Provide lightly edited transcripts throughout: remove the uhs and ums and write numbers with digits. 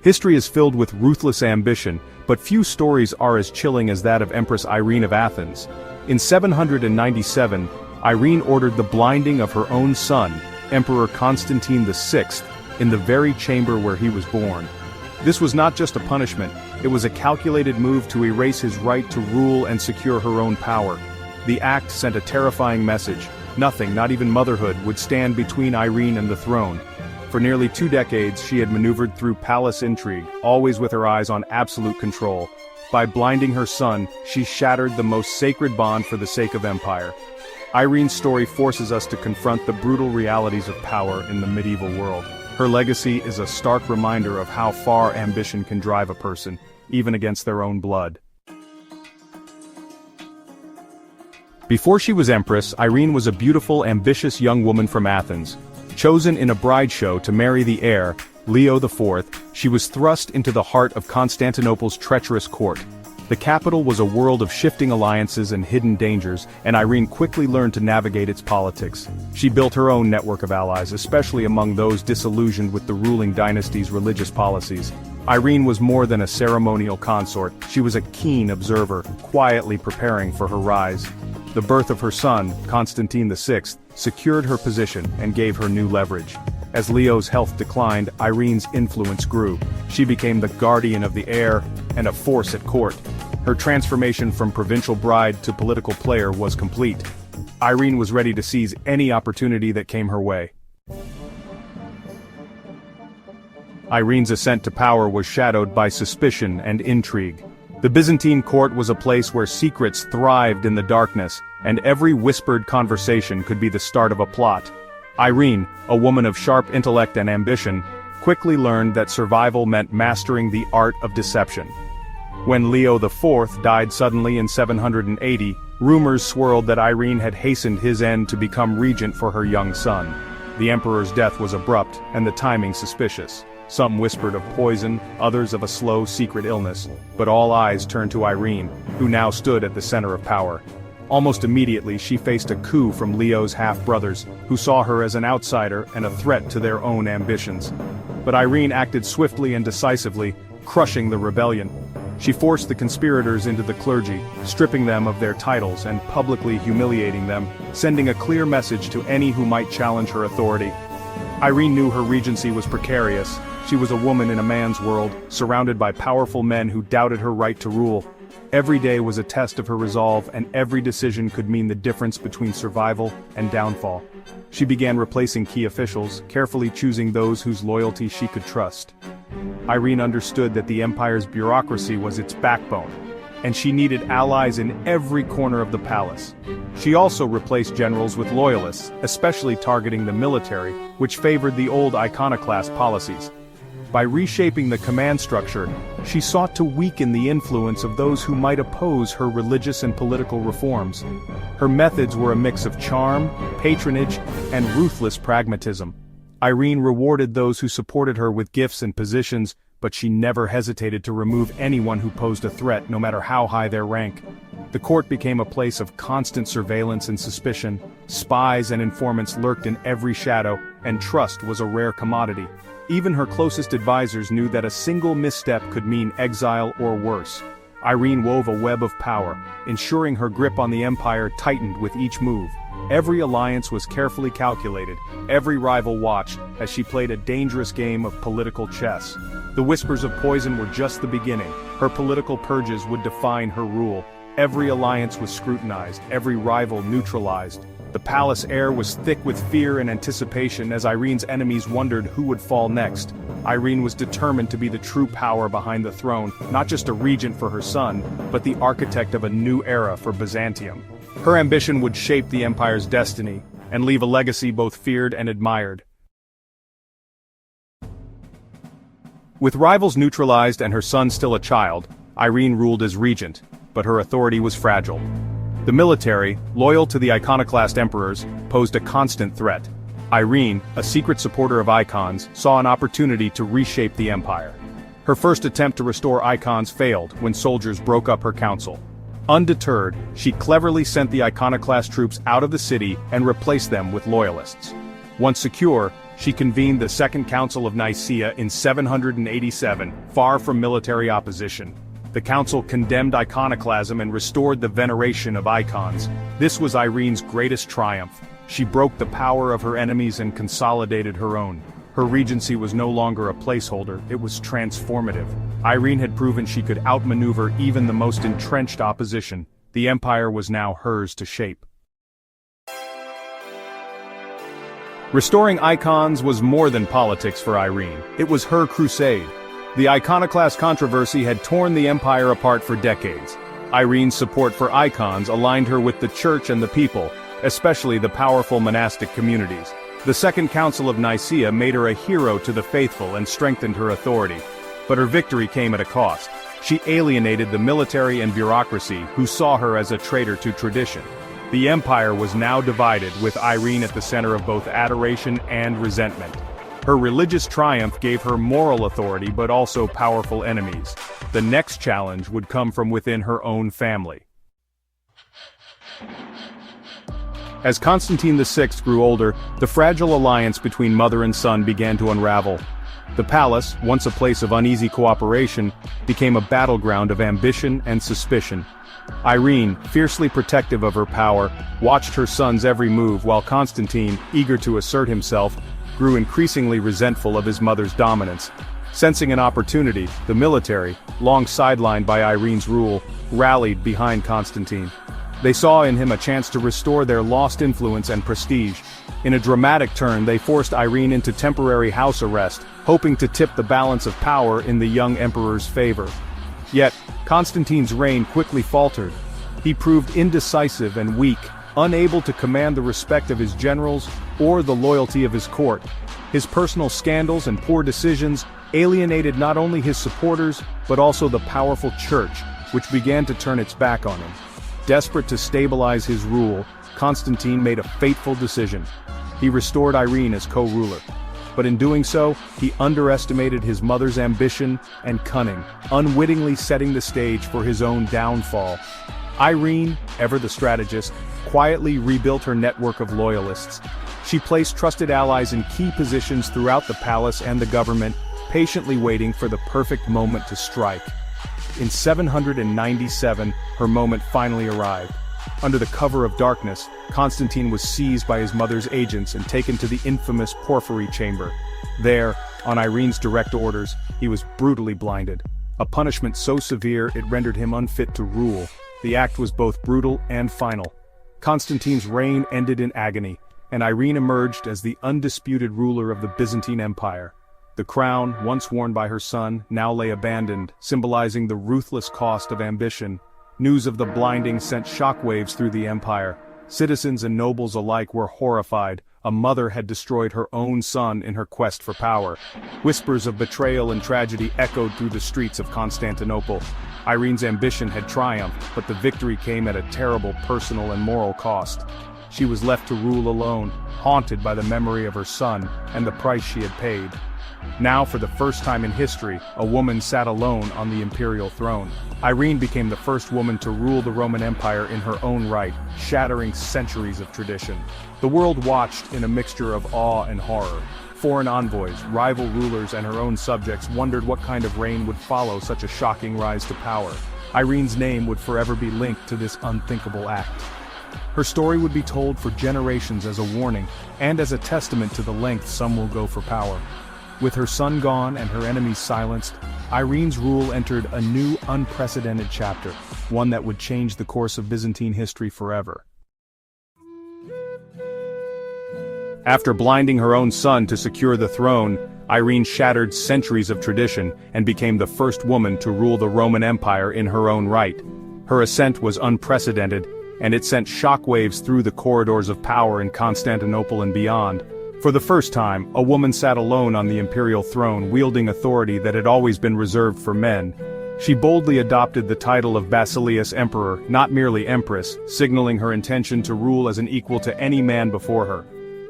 History is filled with ruthless ambition, but few stories are as chilling as that of Empress Irene of Athens. In 797, Irene ordered the blinding of her own son, Emperor Constantine VI, in the very chamber where he was born. This was not just a punishment, it was a calculated move to erase his right to rule and secure her own power. The act sent a terrifying message: nothing, not even motherhood, would stand between Irene and the throne. For nearly 2 decades she had maneuvered through palace intrigue, always with her eyes on absolute control. By blinding her son, she shattered the most sacred bond for the sake of empire. Irene's story forces us to confront the brutal realities of power in the medieval world. Her legacy is a stark reminder of how far ambition can drive a person, even against their own blood. Before she was empress, Irene was a beautiful, ambitious young woman from Athens. Chosen in a bride show to marry the heir, Leo IV, she was thrust into the heart of Constantinople's treacherous court. The capital was a world of shifting alliances and hidden dangers, and Irene quickly learned to navigate its politics. She built her own network of allies, especially among those disillusioned with the ruling dynasty's religious policies. Irene was more than a ceremonial consort, she was a keen observer, quietly preparing for her rise. The birth of her son, Constantine VI, secured her position and gave her new leverage. As Leo's health declined, Irene's influence grew. She became the guardian of the heir and a force at court. Her transformation from provincial bride to political player was complete. Irene was ready to seize any opportunity that came her way. Irene's ascent to power was shadowed by suspicion and intrigue. The Byzantine court was a place where secrets thrived in the darkness, and every whispered conversation could be the start of a plot. Irene, a woman of sharp intellect and ambition, quickly learned that survival meant mastering the art of deception. When Leo IV died suddenly in 780, rumors swirled that Irene had hastened his end to become regent for her young son. The emperor's death was abrupt, and the timing suspicious. Some whispered of poison, others of a slow, secret illness, but all eyes turned to Irene, who now stood at the center of power. Almost immediately she faced a coup from Leo's half-brothers, who saw her as an outsider and a threat to their own ambitions. But Irene acted swiftly and decisively, crushing the rebellion. She forced the conspirators into the clergy, stripping them of their titles and publicly humiliating them, sending a clear message to any who might challenge her authority. Irene knew her regency was precarious. She was a woman in a man's world, surrounded by powerful men who doubted her right to rule. Every day was a test of her resolve, and every decision could mean the difference between survival and downfall. She began replacing key officials, carefully choosing those whose loyalty she could trust. Irene understood that the empire's bureaucracy was its backbone, and she needed allies in every corner of the palace. She also replaced generals with loyalists, especially targeting the military, which favored the old iconoclast policies. By reshaping the command structure, she sought to weaken the influence of those who might oppose her religious and political reforms. Her methods were a mix of charm, patronage, and ruthless pragmatism. Irene rewarded those who supported her with gifts and positions, but she never hesitated to remove anyone who posed a threat, no matter how high their rank. The court became a place of constant surveillance and suspicion. Spies and informants lurked in every shadow, and trust was a rare commodity. Even her closest advisors knew that a single misstep could mean exile or worse. Irene wove a web of power, ensuring her grip on the empire tightened with each move. Every alliance was carefully calculated, every rival watched, as she played a dangerous game of political chess. The whispers of poison were just the beginning. Her political purges would define her rule. Every alliance was scrutinized, every rival neutralized. The palace air was thick with fear and anticipation as Irene's enemies wondered who would fall next. Irene was determined to be the true power behind the throne, not just a regent for her son, but the architect of a new era for Byzantium. Her ambition would shape the empire's destiny, and leave a legacy both feared and admired. With rivals neutralized and her son still a child, Irene ruled as regent, but her authority was fragile. The military, loyal to the iconoclast emperors, posed a constant threat. Irene, a secret supporter of icons, saw an opportunity to reshape the empire. Her first attempt to restore icons failed when soldiers broke up her council. Undeterred, she cleverly sent the iconoclast troops out of the city and replaced them with loyalists. Once secure, She convened the Second Council of Nicaea in 787, far from military opposition. The council condemned iconoclasm and restored the veneration of icons. This was Irene's greatest triumph. She broke the power of her enemies and consolidated her own. Her regency was no longer a placeholder, it was transformative. Irene had proven she could outmaneuver even the most entrenched opposition. The empire was now hers to shape. Restoring icons was more than politics for Irene. It was her crusade. The iconoclast controversy had torn the empire apart for decades. Irene's support for icons aligned her with the church and the people, especially the powerful monastic communities. The Second Council of Nicaea made her a hero to the faithful and strengthened her authority. But her victory came at a cost. She alienated the military and bureaucracy, who saw her as a traitor to tradition. The empire was now divided, with Irene at the center of both adoration and resentment. Her religious triumph gave her moral authority but also powerful enemies. The next challenge would come from within her own family. As Constantine VI grew older, the fragile alliance between mother and son began to unravel. The palace, once a place of uneasy cooperation, became a battleground of ambition and suspicion. Irene, fiercely protective of her power, watched her son's every move while Constantine, eager to assert himself, grew increasingly resentful of his mother's dominance. Sensing an opportunity, the military, long sidelined by Irene's rule, rallied behind Constantine. They saw in him a chance to restore their lost influence and prestige. In a dramatic turn, they forced Irene into temporary house arrest, hoping to tip the balance of power in the young emperor's favor. Yet, Constantine's reign quickly faltered. He proved indecisive and weak, unable to command the respect of his generals or the loyalty of his court. His personal scandals and poor decisions alienated not only his supporters, but also the powerful church, which began to turn its back on him. Desperate to stabilize his rule, Constantine made a fateful decision. He restored Irene as co-ruler. But in doing so, he underestimated his mother's ambition and cunning, unwittingly setting the stage for his own downfall. Irene, ever the strategist, quietly rebuilt her network of loyalists. She placed trusted allies in key positions throughout the palace and the government, patiently waiting for the perfect moment to strike. In 797, her moment finally arrived. Under the cover of darkness, Constantine was seized by his mother's agents and taken to the infamous Porphyry chamber. There, on Irene's direct orders, he was brutally blinded. A punishment so severe it rendered him unfit to rule. The act was both brutal and final. Constantine's reign ended in agony, and Irene emerged as the undisputed ruler of the Byzantine Empire. The crown, once worn by her son, now lay abandoned, symbolizing the ruthless cost of ambition. News of the blinding sent shockwaves through the empire. Citizens and nobles alike were horrified. A mother had destroyed her own son in her quest for power. Whispers of betrayal and tragedy echoed through the streets of Constantinople. Irene's ambition had triumphed, but the victory came at a terrible personal and moral cost. She was left to rule alone, haunted by the memory of her son and the price she had paid. Now, for the first time in history, a woman sat alone on the imperial throne. Irene became the first woman to rule the Roman Empire in her own right, shattering centuries of tradition. The world watched in a mixture of awe and horror. Foreign envoys, rival rulers, and her own subjects wondered what kind of reign would follow such a shocking rise to power. Irene's name would forever be linked to this unthinkable act. Her story would be told for generations as a warning, and as a testament to the lengths some will go for power. With her son gone and her enemies silenced, Irene's rule entered a new, unprecedented chapter, one that would change the course of Byzantine history forever. After blinding her own son to secure the throne, Irene shattered centuries of tradition and became the first woman to rule the Roman Empire in her own right. Her ascent was unprecedented, and it sent shockwaves through the corridors of power in Constantinople and beyond. For the first time, a woman sat alone on the imperial throne, wielding authority that had always been reserved for men. She boldly adopted the title of Basileus Emperor, not merely Empress, signaling her intention to rule as an equal to any man before her.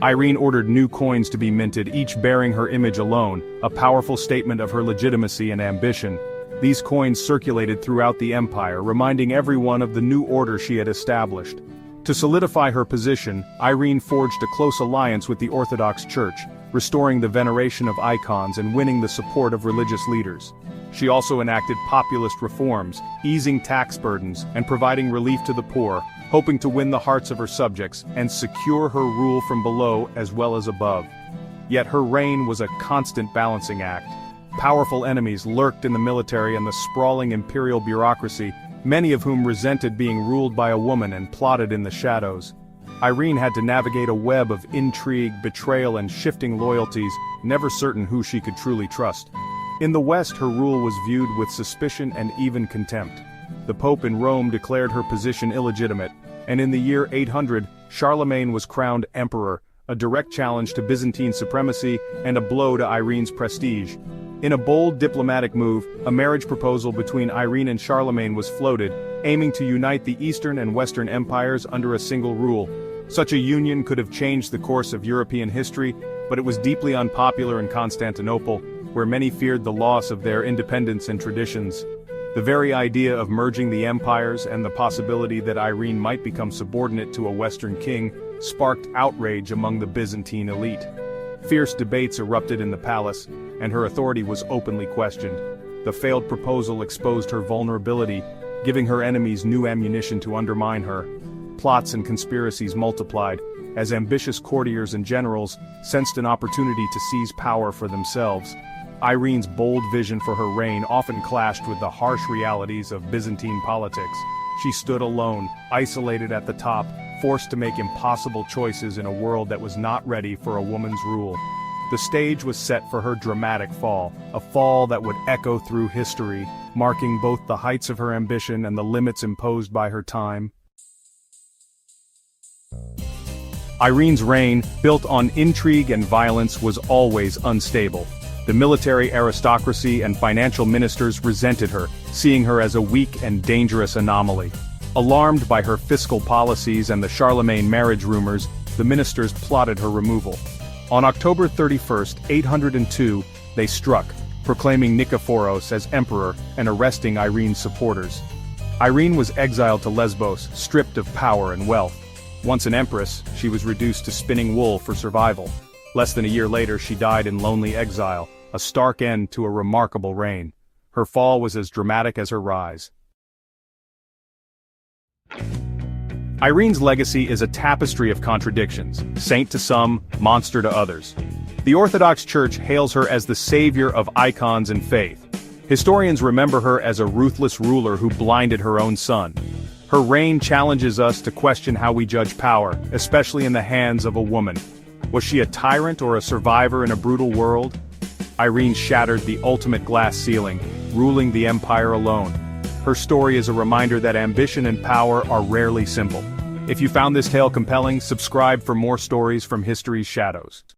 Irene ordered new coins to be minted, each bearing her image alone, a powerful statement of her legitimacy and ambition. These coins circulated throughout the empire, reminding everyone of the new order she had established. To solidify her position, Irene forged a close alliance with the Orthodox Church, restoring the veneration of icons and winning the support of religious leaders. She also enacted populist reforms, easing tax burdens and providing relief to the poor, hoping to win the hearts of her subjects and secure her rule from below as well as above. Yet her reign was a constant balancing act. Powerful enemies lurked in the military and the sprawling imperial bureaucracy, many of whom resented being ruled by a woman and plotted in the shadows. Irene had to navigate a web of intrigue, betrayal and shifting loyalties, never certain who she could truly trust. In the West, her rule was viewed with suspicion and even contempt. The Pope in Rome declared her position illegitimate, and in the year 800, Charlemagne was crowned emperor, a direct challenge to Byzantine supremacy and a blow to Irene's prestige. In a bold diplomatic move, a marriage proposal between Irene and Charlemagne was floated, aiming to unite the Eastern and Western empires under a single rule. Such a union could have changed the course of European history, but it was deeply unpopular in Constantinople, where many feared the loss of their independence and traditions. The very idea of merging the empires and the possibility that Irene might become subordinate to a Western king sparked outrage among the Byzantine elite. Fierce debates erupted in the palace, and her authority was openly questioned. The failed proposal exposed her vulnerability, giving her enemies new ammunition to undermine her. Plots and conspiracies multiplied, as ambitious courtiers and generals sensed an opportunity to seize power for themselves. Irene's bold vision for her reign often clashed with the harsh realities of Byzantine politics. She stood alone, isolated at the top, forced to make impossible choices in a world that was not ready for a woman's rule. The stage was set for her dramatic fall, a fall that would echo through history, marking both the heights of her ambition and the limits imposed by her time. Irene's reign, built on intrigue and violence, was always unstable. The military aristocracy and financial ministers resented her, seeing her as a weak and dangerous anomaly. Alarmed by her fiscal policies and the Charlemagne marriage rumors, the ministers plotted her removal. On October 31, 802, they struck, proclaiming Nikephoros as emperor and arresting Irene's supporters. Irene was exiled to Lesbos, stripped of power and wealth. Once an empress, she was reduced to spinning wool for survival. Less than a year later, she died in lonely exile, a stark end to a remarkable reign. Her fall was as dramatic as her rise. Irene's legacy is a tapestry of contradictions, saint to some, monster to others. The Orthodox Church hails her as the savior of icons and faith. Historians remember her as a ruthless ruler who blinded her own son. Her reign challenges us to question how we judge power, especially in the hands of a woman. Was she a tyrant or a survivor in a brutal world? Irene shattered the ultimate glass ceiling, ruling the empire alone. Her story is a reminder that ambition and power are rarely simple. If you found this tale compelling, subscribe for more stories from history's shadows.